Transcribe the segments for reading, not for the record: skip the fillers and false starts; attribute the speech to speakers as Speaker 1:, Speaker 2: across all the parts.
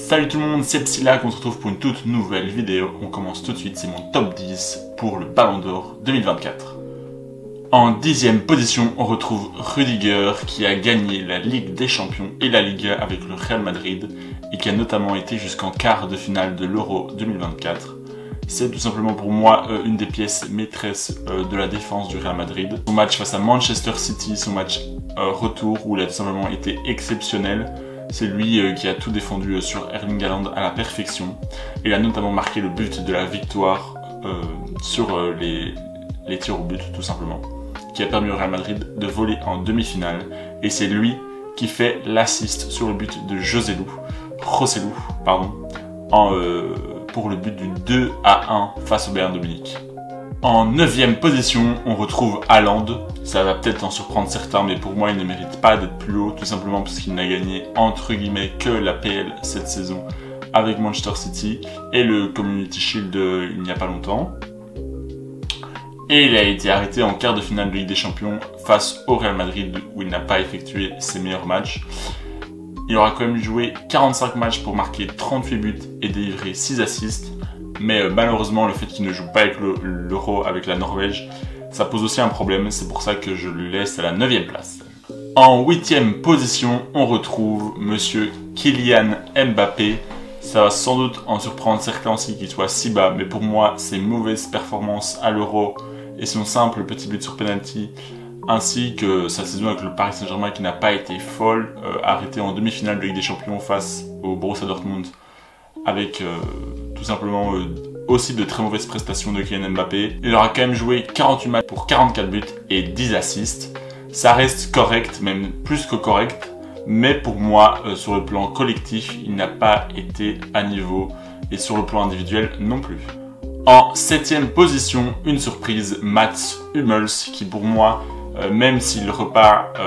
Speaker 1: Salut tout le monde, c'est Psylac, on se retrouve pour une toute nouvelle vidéo. On commence tout de suite, c'est mon top 10 pour le Ballon d'Or 2024. En 10e position, on retrouve Rudiger qui a gagné la Ligue des Champions et la Liga avec le Real Madrid et qui a notamment été jusqu'en quart de finale de l'Euro 2024. C'est tout simplement pour moi une des pièces maîtresses de la défense du Real Madrid. Son match face à Manchester City, son match retour où il a tout simplement été exceptionnel. C'est lui qui a tout défendu sur Erling Haaland à la perfection. Il a notamment marqué le but de la victoire sur les tirs au but tout simplement, qui a permis au Real Madrid de voler en demi-finale. Et c'est lui qui fait l'assist sur le but de Joselu, pour le but du 2-1 face au Bayern de Munich. En 9e position, on retrouve Haaland. Ça va peut-être en surprendre certains, mais pour moi, il ne mérite pas d'être plus haut, tout simplement parce qu'il n'a gagné entre guillemets que la PL cette saison avec Manchester City et le Community Shield il n'y a pas longtemps. Et il a été arrêté en quart de finale de Ligue des Champions face au Real Madrid où il n'a pas effectué ses meilleurs matchs. Il aura quand même joué 45 matchs pour marquer 38 buts et délivrer 6 assists. Mais malheureusement, le fait qu'il ne joue pas avec l'Euro avec la Norvège, ça pose aussi un problème. C'est pour ça que je le laisse à la 9e place. En 8e position, on retrouve monsieur Kylian Mbappé. Ça va sans doute en surprendre certains aussi qu'il soit si bas. Mais pour moi, ses mauvaises performances à l'Euro et son simple petit but sur penalty, ainsi que sa saison avec le Paris Saint-Germain qui n'a pas été folle, arrêté en demi-finale de Ligue des Champions face au Borussia Dortmund, avec tout simplement aussi de très mauvaises prestations de Kylian Mbappé. Il aura quand même joué 48 matchs pour 44 buts et 10 assists. Ça reste correct, même plus que correct, mais pour moi, sur le plan collectif, il n'a pas été à niveau, et sur le plan individuel non plus. En 7e position, une surprise, Mats Hummels, qui pour moi, même s'il repart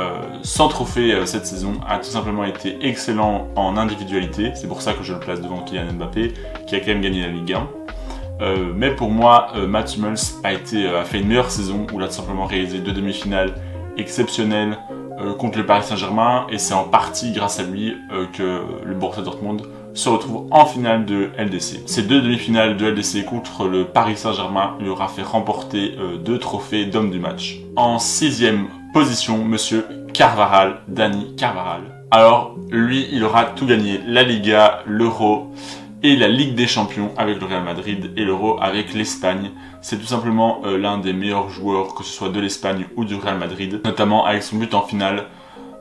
Speaker 1: sans trophée cette saison, a tout simplement été excellent en individualité. C'est pour ça que je le place devant Kylian Mbappé, qui a quand même gagné la Ligue 1. Mais pour moi, Mats Hummels a fait une meilleure saison, où il a tout simplement réalisé 2 demi-finales exceptionnelles contre le Paris Saint-Germain, et c'est en partie grâce à lui que le Borussia Dortmund se retrouve en finale de LDC. Ces 2 demi-finales de LDC contre le Paris Saint-Germain lui aura fait remporter 2 trophées d'homme du match. En 6e position, monsieur Carvajal, Dani Carvajal. Alors, lui, il aura tout gagné, la Liga, l'Euro et la Ligue des Champions avec le Real Madrid et l'Euro avec l'Espagne. C'est tout simplement l'un des meilleurs joueurs, que ce soit de l'Espagne ou du Real Madrid, notamment avec son but en finale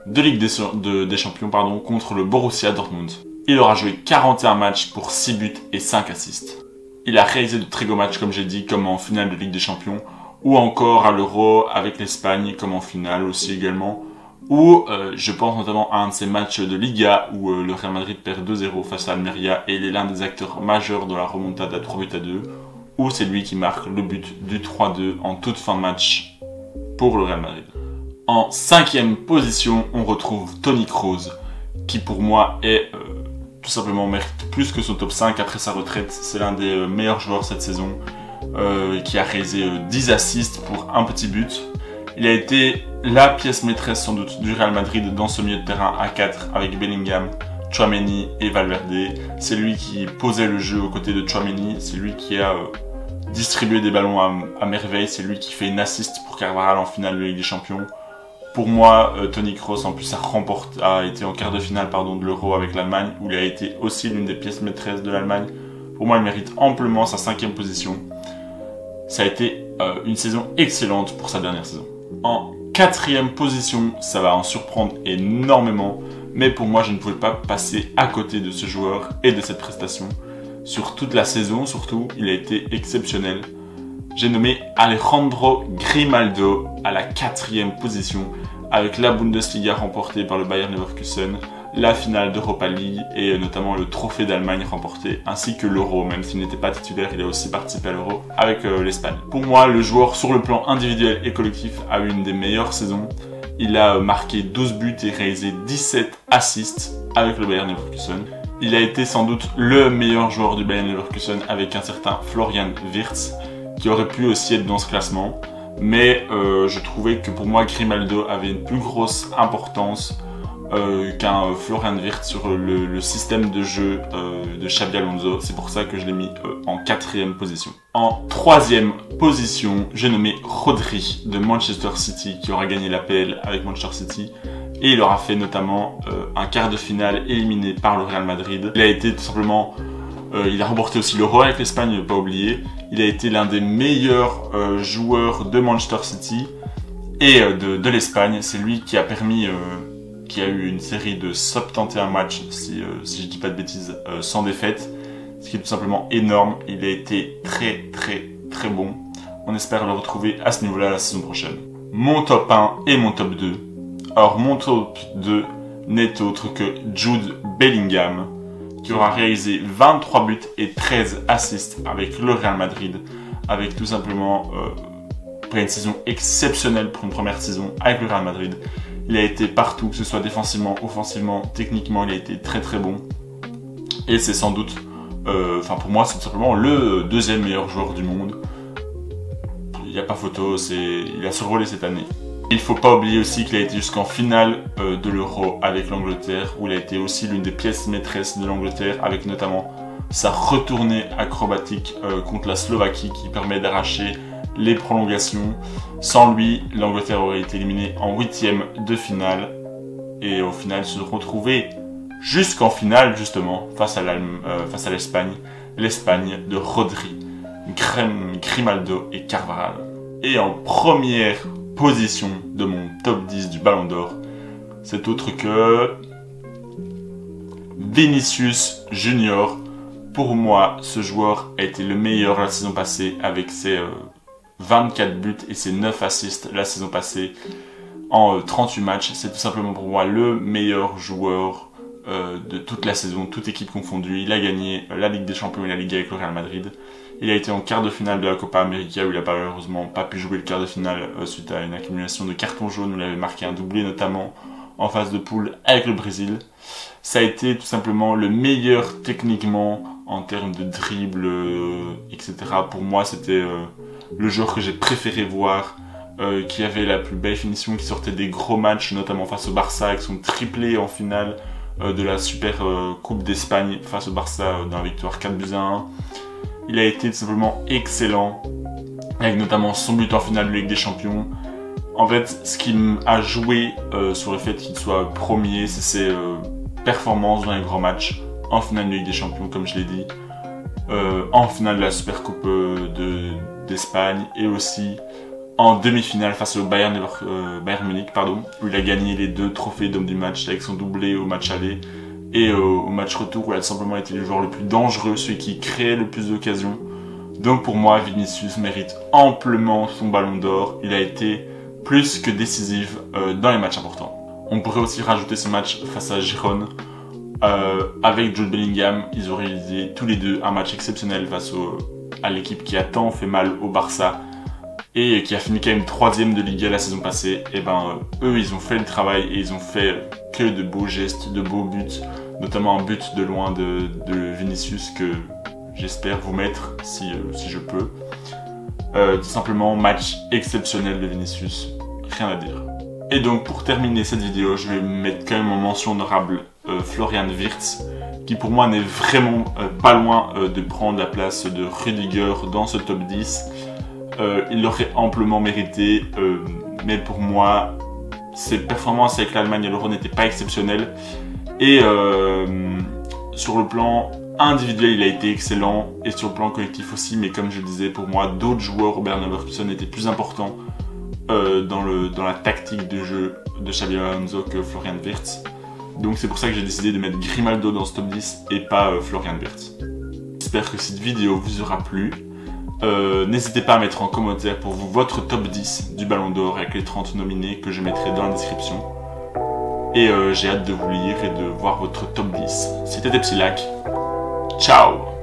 Speaker 1: de Ligue des Champions contre le Borussia Dortmund. Il aura joué 41 matchs pour 6 buts et 5 assists. Il a réalisé de très beaux matchs, comme j'ai dit, comme en finale de Ligue des Champions, ou encore à l'Euro avec l'Espagne, comme en finale aussi également, ou je pense notamment à un de ces matchs de Liga où le Real Madrid perd 2-0 face à Almeria et il est l'un des acteurs majeurs de la remontada à 3-2, où c'est lui qui marque le but du 3-2 en toute fin de match pour le Real Madrid. En 5e position, on retrouve Toni Kroos, qui pour moi est tout simplement mérite plus que son top 5 après sa retraite. C'est l'un des meilleurs joueurs cette saison, qui a réalisé 10 assists pour un petit but. Il a été la pièce maîtresse sans doute du Real Madrid dans ce milieu de terrain à 4 avec Bellingham, Tchouaméni et Valverde. C'est lui qui posait le jeu aux côtés de Tchouaméni, c'est lui qui a distribué des ballons à merveille, c'est lui qui fait une assist pour Carvajal en finale de Ligue des Champions. Pour moi, Toni Kroos en plus a été en quart de finale de l'Euro avec l'Allemagne, où il a été aussi l'une des pièces maîtresses de l'Allemagne. Pour moi, il mérite amplement sa 5e position. Ça a été une saison excellente pour sa dernière saison. En 4e position, ça va en surprendre énormément, mais pour moi, je ne pouvais pas passer à côté de ce joueur et de cette prestation. Sur toute la saison, surtout, il a été exceptionnel. J'ai nommé Alejandro Grimaldo à la 4e position, avec la Bundesliga remportée par le Bayer Leverkusen, la finale d'Europa League et notamment le trophée d'Allemagne remporté, ainsi que l'Euro. Même s'il n'était pas titulaire, il a aussi participé à l'Euro avec l'Espagne. Pour moi, le joueur sur le plan individuel et collectif a eu une des meilleures saisons. Il a marqué 12 buts et réalisé 17 assists avec le Bayer Leverkusen. Il a été sans doute le meilleur joueur du Bayer Leverkusen avec un certain Florian Wirtz, qui aurait pu aussi être dans ce classement. Mais je trouvais que pour moi, Grimaldo avait une plus grosse importance qu'un Florian Wirtz sur le système de jeu de Xabi Alonso. C'est pour ça que je l'ai mis en 4e position. En 3e position, j'ai nommé Rodri de Manchester City qui aura gagné l'APL avec Manchester City. Et il aura fait notamment un quart de finale éliminé par le Real Madrid. Il a été tout simplement... il a remporté aussi l'Euro avec l'Espagne, ne pas oublier. Il a été l'un des meilleurs joueurs de Manchester City et de l'Espagne. C'est lui qui a permis... qui a eu une série de 71 matchs, si je dis pas de bêtises, sans défaite. Ce qui est tout simplement énorme. Il a été très bon. On espère le retrouver à ce niveau-là la saison prochaine. Mon top 1 et mon top 2. Alors mon top 2 n'est autre que Jude Bellingham, qui aura réalisé 23 buts et 13 assists avec le Real Madrid, avec tout simplement une saison exceptionnelle pour une première saison avec le Real Madrid. Il a été partout, que ce soit défensivement, offensivement, techniquement, il a été très bon. Et c'est sans doute, pour moi, c'est tout simplement le 2e meilleur joueur du monde. Il n'y a pas photo, il a survolé cette année. Il ne faut pas oublier aussi qu'il a été jusqu'en finale de l'Euro avec l'Angleterre, où il a été aussi l'une des pièces maîtresses de l'Angleterre, avec notamment sa retournée acrobatique contre la Slovaquie qui permet d'arracher les prolongations. Sans lui, l'Angleterre aurait été éliminée en 8e de finale et au final se retrouver jusqu'en finale justement face à l'Espagne. L'Espagne de Rodri, Grimaldo et Carvajal. Et en première position de mon top 10 du Ballon d'Or, c'est autre que Vinicius Junior. Pour moi, ce joueur a été le meilleur la saison passée avec ses 24 buts et ses 9 assists la saison passée en 38 matchs. C'est tout simplement pour moi le meilleur joueur de toute la saison, toute équipe confondue. Il a gagné la Ligue des Champions et la Ligue avec le Real Madrid. Il a été en quart de finale de la Copa América où il n'a malheureusement pas pu jouer le quart de finale suite à une accumulation de cartons jaunes où il avait marqué un doublé notamment en phase de poule avec le Brésil. Ça a été tout simplement le meilleur techniquement en termes de dribble, etc. Pour moi, c'était le joueur que j'ai préféré voir, qui avait la plus belle finition, qui sortait des gros matchs, notamment face au Barça avec son triplé en finale de la Super Coupe d'Espagne face au Barça dans la victoire 4-1. Il a été tout simplement excellent, avec notamment son but en finale de Ligue des Champions. En fait, ce qui a joué sur le fait qu'il soit premier, c'est ses performances dans les grands matchs, en finale de Ligue des Champions, comme je l'ai dit, en finale de la Super Coupe d'Espagne, et aussi en demi-finale face au Bayern Munich, où il a gagné les 2 trophées d'homme du match avec son doublé au match aller et au match retour où il a simplement été le joueur le plus dangereux, celui qui créait le plus d'occasions. Donc pour moi, Vinicius mérite amplement son Ballon d'Or. Il a été plus que décisif dans les matchs importants. On pourrait aussi rajouter ce match face à Girona. Avec Jude Bellingham, ils ont réalisé tous les deux un match exceptionnel face à l'équipe qui a tant fait mal au Barça et qui a fini quand même 3e de Liga la saison passée. Et eux, ils ont fait le travail et ils ont fait que de beaux gestes, de beaux buts, notamment un but de loin de Vinicius que j'espère vous mettre si je peux. Tout simplement, match exceptionnel de Vinicius, rien à dire. Et donc pour terminer cette vidéo, je vais mettre quand même en mention honorable Florian Wirtz, qui pour moi n'est vraiment pas loin de prendre la place de Rudiger dans ce top 10. Il l'aurait amplement mérité, mais pour moi, ses performances avec l'Allemagne à l'Euro n'étaient pas exceptionnelles. Et sur le plan individuel, il a été excellent, et sur le plan collectif aussi, mais comme je le disais, pour moi, d'autres joueurs au Bayer Leverkusen étaient plus importants dans la tactique de jeu de Xabi Alonso que Florian Wirtz. Donc c'est pour ça que j'ai décidé de mettre Grimaldo dans ce top 10 et pas Florian Wirtz. J'espère que cette vidéo vous aura plu. N'hésitez pas à mettre en commentaire pour vous votre top 10 du Ballon d'Or avec les 30 nominés que je mettrai dans la description. Et j'ai hâte de vous lire et de voir votre top 10. C'était Tepsilac. Ciao!